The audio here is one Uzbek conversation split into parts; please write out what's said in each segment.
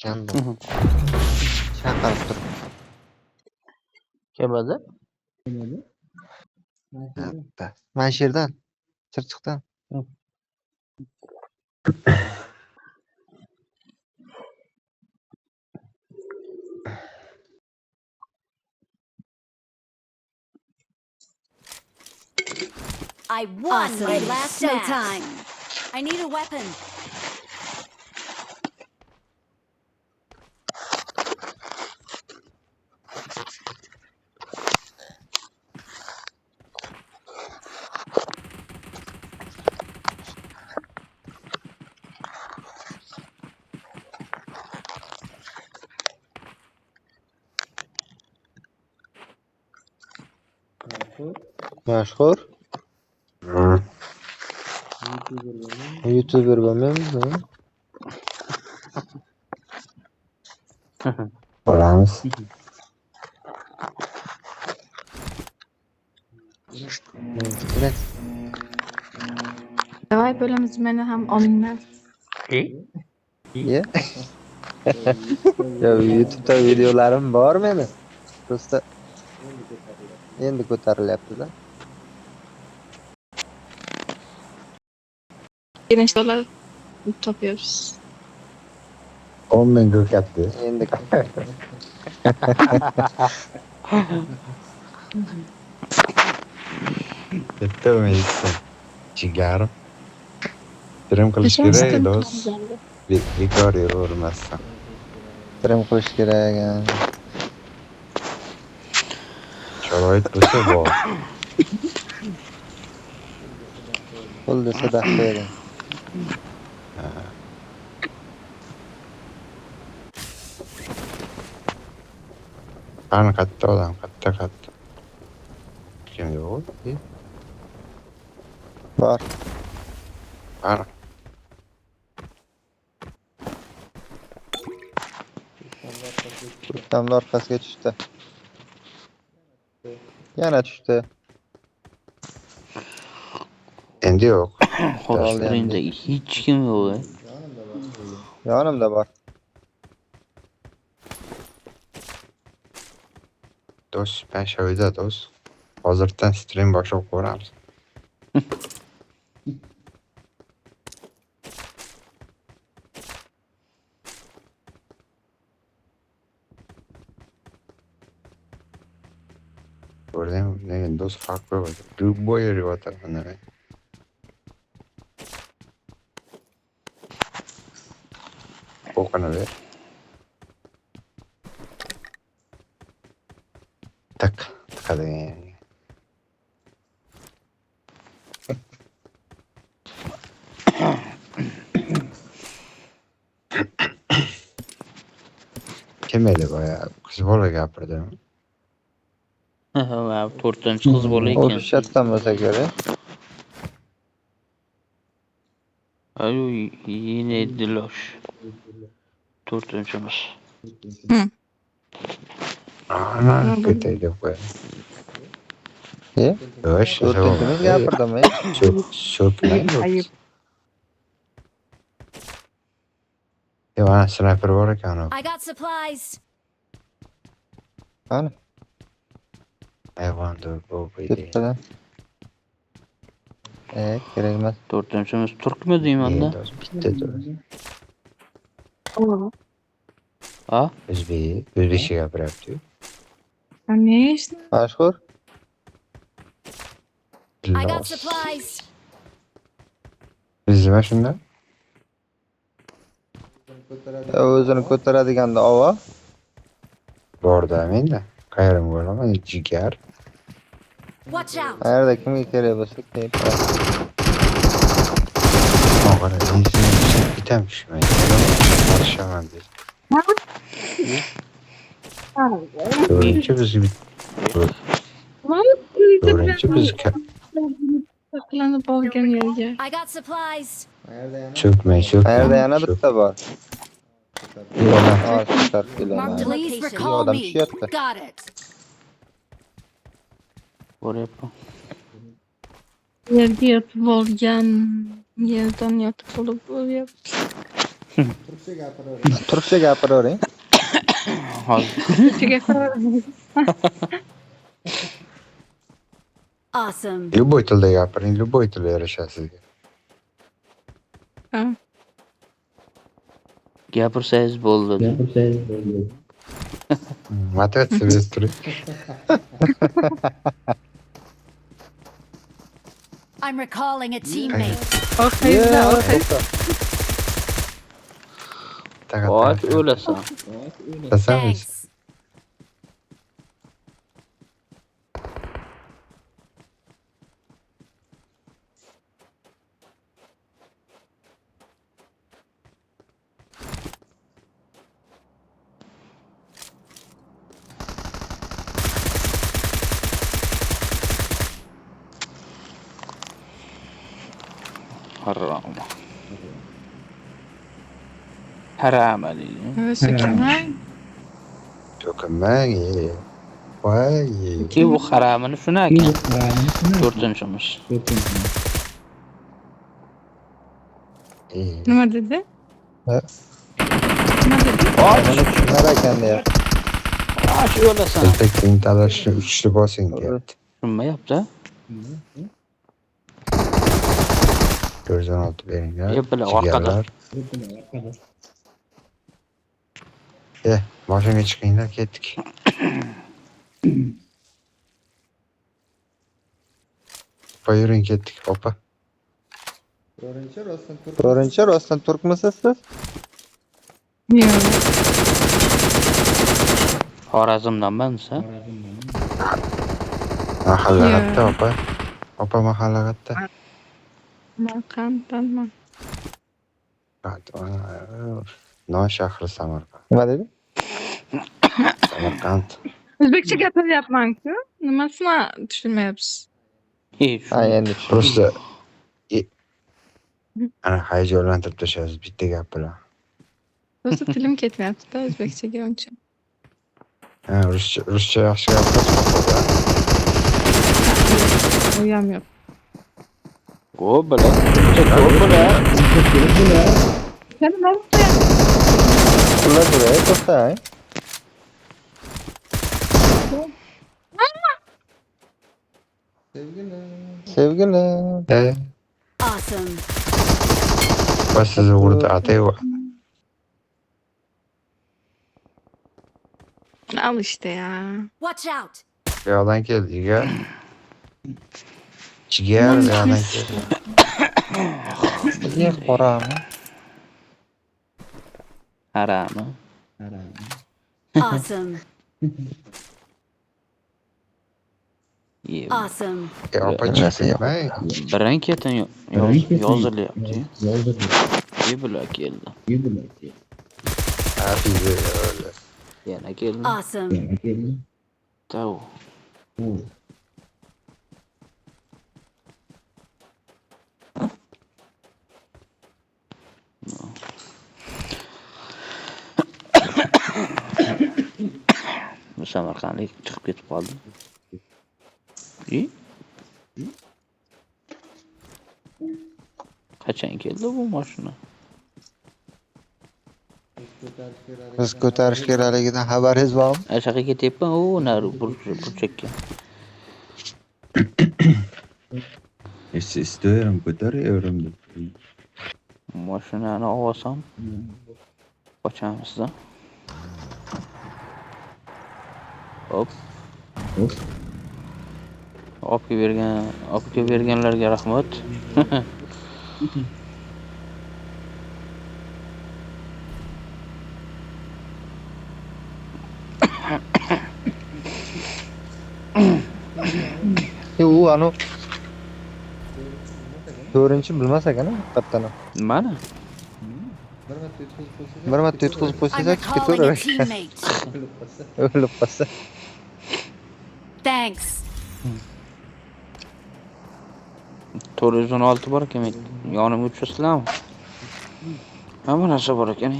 Canım. Hı hı. Chaqirib turib. Kelmadi. Mana shu yerdan. Chirchiqdan. I won my last match. I need a weapon. Mashhur. YouTuber bo'lmaymiz. Bo'lamiz. Kerak. Давай bo'lamiz, meni ham olinglar. Ye. Ya YouTube'da videolarim bor meni. Prosta endi ko'tarilyapti-da. Gençler topuyoruz. 10 ming ko'katdi. Endi Bitta umidsiz. Jigar. Trim qilish kerak, do'st. Bekor yuravermasdan. trim qilish kerak. Sharoit bo'lsa bor. Pul desa dahshat. Qani qatta odam, qatta. Kim yo'q? Bor. Qani. Kurtkamni orqasiga tushdi. Yana tushdi. Endi yo'q. Xo'rozlaringda hech kim yo'q. Yonimda bor. Do'st, ben shayoda do'st. Hozirdan stream boshlab ko'ramiz. Ko'rdingmi? Do'st farq ko'radi. Любой yuryotir buni. O'qini ver. Tiqadi. Kim edi boya? Qiz bola gapirdimi? Ha, 4-chi qiz bola ekan. O'pishayotgan bo'lsa kerak. Ayo, yine Dilosh. 4-chimiz. Ana, ketaydi qo'y. Yosh, To'rtinchimiz gapirdimi? So'kmang. Ayıp. Mana sniper bor ekan. I got supplies. Qani? Hayvonda bu Ketdilar. Kerak emas. 4-chimiz turkmi deymanda? Bitta do'st. Ha? O'zbekcha gapiryapti. Конечно. Mashhur. I got supplies. Bizma shunda? O'zini ko'taradiganda ova. Borda menda. Qayerga bo'laman? Jigar. Watch out. Qayerda kimga kerak bo'lsa kelib. Og'ir, bitam tushmaydi. Borishaman dedi. To'rtinchi biz Saklanıp olgan yerga. I got supplies. cho'kmay. Qayerda yana bitta bor. Marked a Please location. recall Adam me. tushyapti. Got it. Ko'ryapman. Yerga yotib olgan yerdan yotib olib o'lyapti. Turkcha gapiravering. Hozir Ko'chaga qaramaydi. Awesome. Любой tilda gapiring, любой til yarashadi sizga. Ha. gapirsangiz bo'ldi. Motivatsiya berib turing. I'm recalling a teammate. Orqangizda, orqangizda. Och o'lasan. Tasavvur. Thanks. Harom. Haram deydi. Shakilman. To'kinmang. Voy. Ki bu haramini shunakan. 4-imiz. Nima dedi? Ha. Nima dedi? Mana shunar ekan deyapti. Och o'lasan. Ertakning talashni uchli bosing deyapti. Tushunmayapti. 416 beringlar. Yep, bilan orqada. Mashinaga chiqinglar, ketdik. Opa yuring, ketdik, opa. To'g'rinchi rostdan turkmisiz siz? Yo'q. Xorazmdanman siz? Mahalla Yeah. qatta, opa. Opa mahalla qatta. Samarqanddanman. Non shahri Samarqand. Nima dedi? Samarqand. O'zbekcha gapiryapman-ku. Nimasini tushunmayapsiz? Ha, endi tushundim. Просто ana hayajonlantirib tashlaysiz bitta gap bilan. O'zi tilim ketmayapti-da o'zbekchaga uncha. Ha, ruscha yaxshi gapirasiz. U ham yo'q. Ko'p bilan. Ko'p bilan. Yana nima Ular buraya to'xtang. Sevgilim. Awesome. Va sizni urdi atayva. Al işte ya. Watch out. Bu yoqdan keldi, jigar. Jigar bu yoqdan keldi. Bizga qorami. Harami. Awesome. Awesome. Opa chiqmang. Birin ketin yozilyapti. Bular keldi. Happy birthday. Yana keldi. Awesome. Tav. Bu Samarqandlik chiqib ketib qoldi. Qachon keldi bu mashina? Biz ko'tarish kerakligidan xabaringiz bormi? Aşağı ketyapman, o nari burchakka. Istiyorum ko'taryapman deb. Mashinani olsam qochamiz-da. Hop. Olib berganlarga rahmat. U anu 4-chi bilmas ekan, haqiqatan. Mana. Bir marta yutqizib I'm qo'ysangiz recalling a ketaverar. teammate. O'lib qolsa. Thanks. 416 bor ekan, yonimga tushasizlarmi? Hamma narsa bor ekan.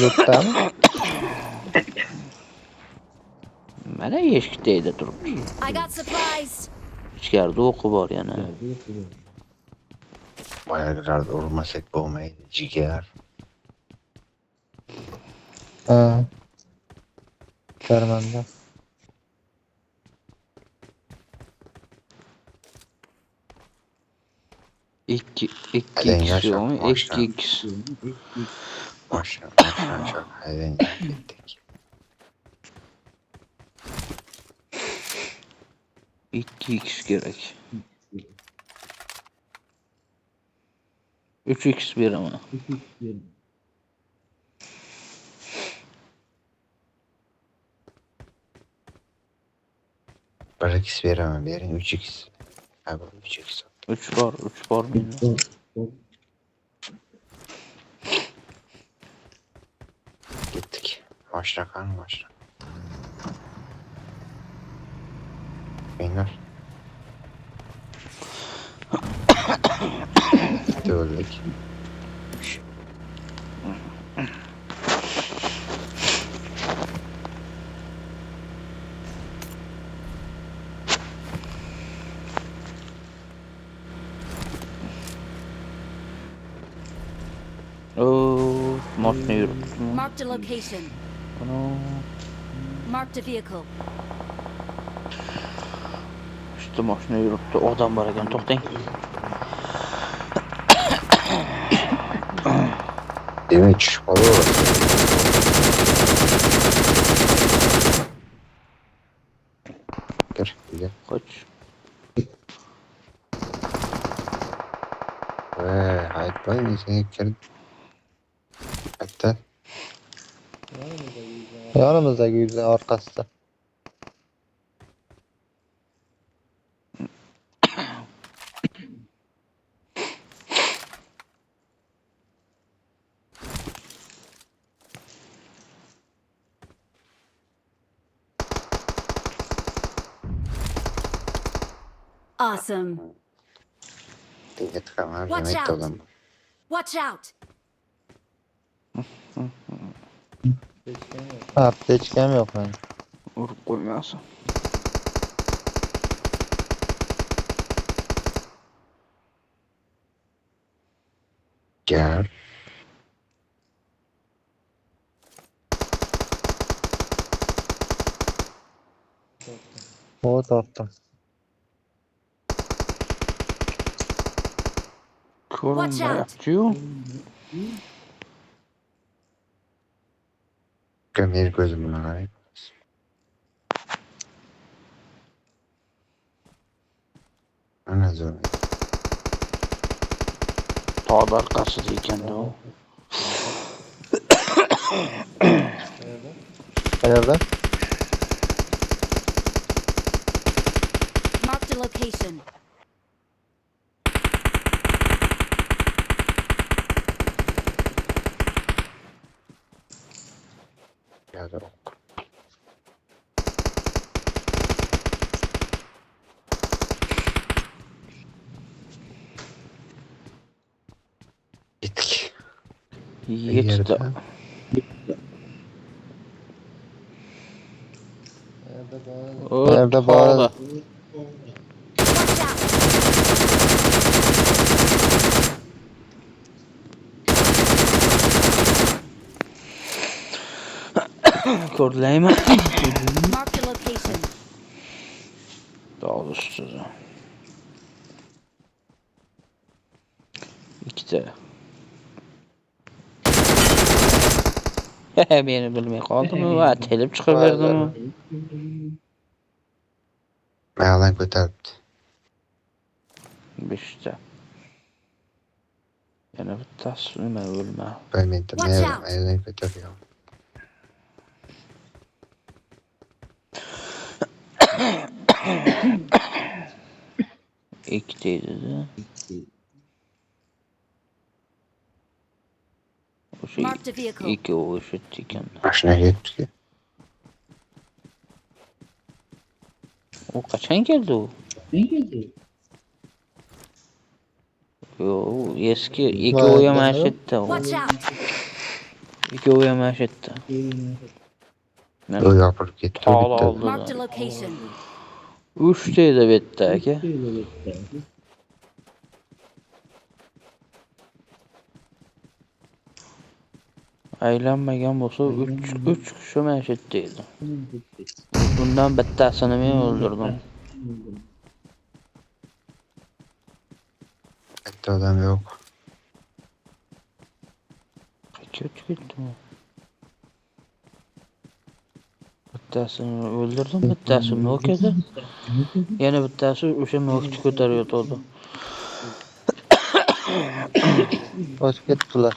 Yutdami? Mana eshikda turibdi. I got supplies. Ichkarida o'qi bor yana. Bayağılarda urmasak bo'lmaydi. Jigar. Ha. Sharmanda. İki Hadi kişi yaşa, o. başla. İki kişi. Boshdan çok haydan ketdik. İki kişi gerek. 3x bir ama. Bir x veremem. Bering 3x. Ha bu 3x. 3 var mıydı? Gittik. Başla kan başla. Beyler. Öldük. Oo, makine yürüttü. Marked a location. Ana. Marked a vehicle. İşte makine yürüttü. Oradan var ekan to'xtang. Demek tushib qolaveradi. Gir, gir. Qoch. Aytmay, sen kirdi. Hatta Yonimizdagi uyning orqasida. Awesome. dinga tiqaman, Watch demak out. dalam. Watch out. Aptechkam yo'q meni. Urib qo'ymasin. Gel. O topdim. Watch out. Ko'rinmayapti-yu. Meni ko'zim bilan qarang. Ana zo'r. Tog' orqasida ekan-da u. Qayerda? Marked a location. Geldi. Gittik. Yetdi. Nerede bağlı? Watch out. Ko'rdilarmi? Marked a location. Dağ ustida. İkide. Beni bilmay qoldimi va telib chiqib berdimi? Ayağdan ko'taribdi. 5ta. Yana bittasi nima o'lma. Bilmaydi. Watch out. Ayağdan ko'tarıyor. Ikkita edi. O'sha Marked a vehicle. ikkovi o'shatdi ekan. Mashinaga yetdik. U qachon keldi u? Yo, eski ikkovi ham mana shu yerda. Watch out. Ikkovi ham mana shu yerda. O yopilib ketdi. Tog'ni bitta. oldida. Marked a location. 3 ta edi bu yerda aka. aylanmagan bo'lsa 3 kishi mashit deydi. Bundan bittasini men o'ldirdim. Bitta odam yo'q. Ketdi. Bittasini o'ldirdim, bittasi nok edi. Yana bittasi o'sha nokni ko'tarayotdi. O'tib ketdilar.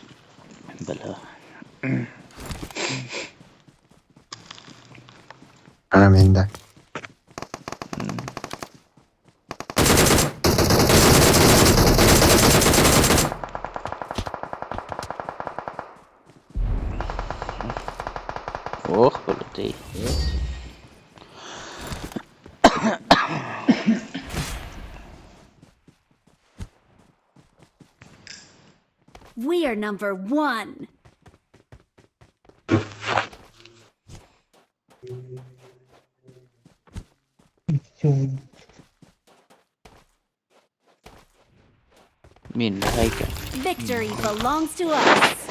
Bila. Ana menda. Oh, bo'ldi. We are number one. Men haykal. Victory belongs to us.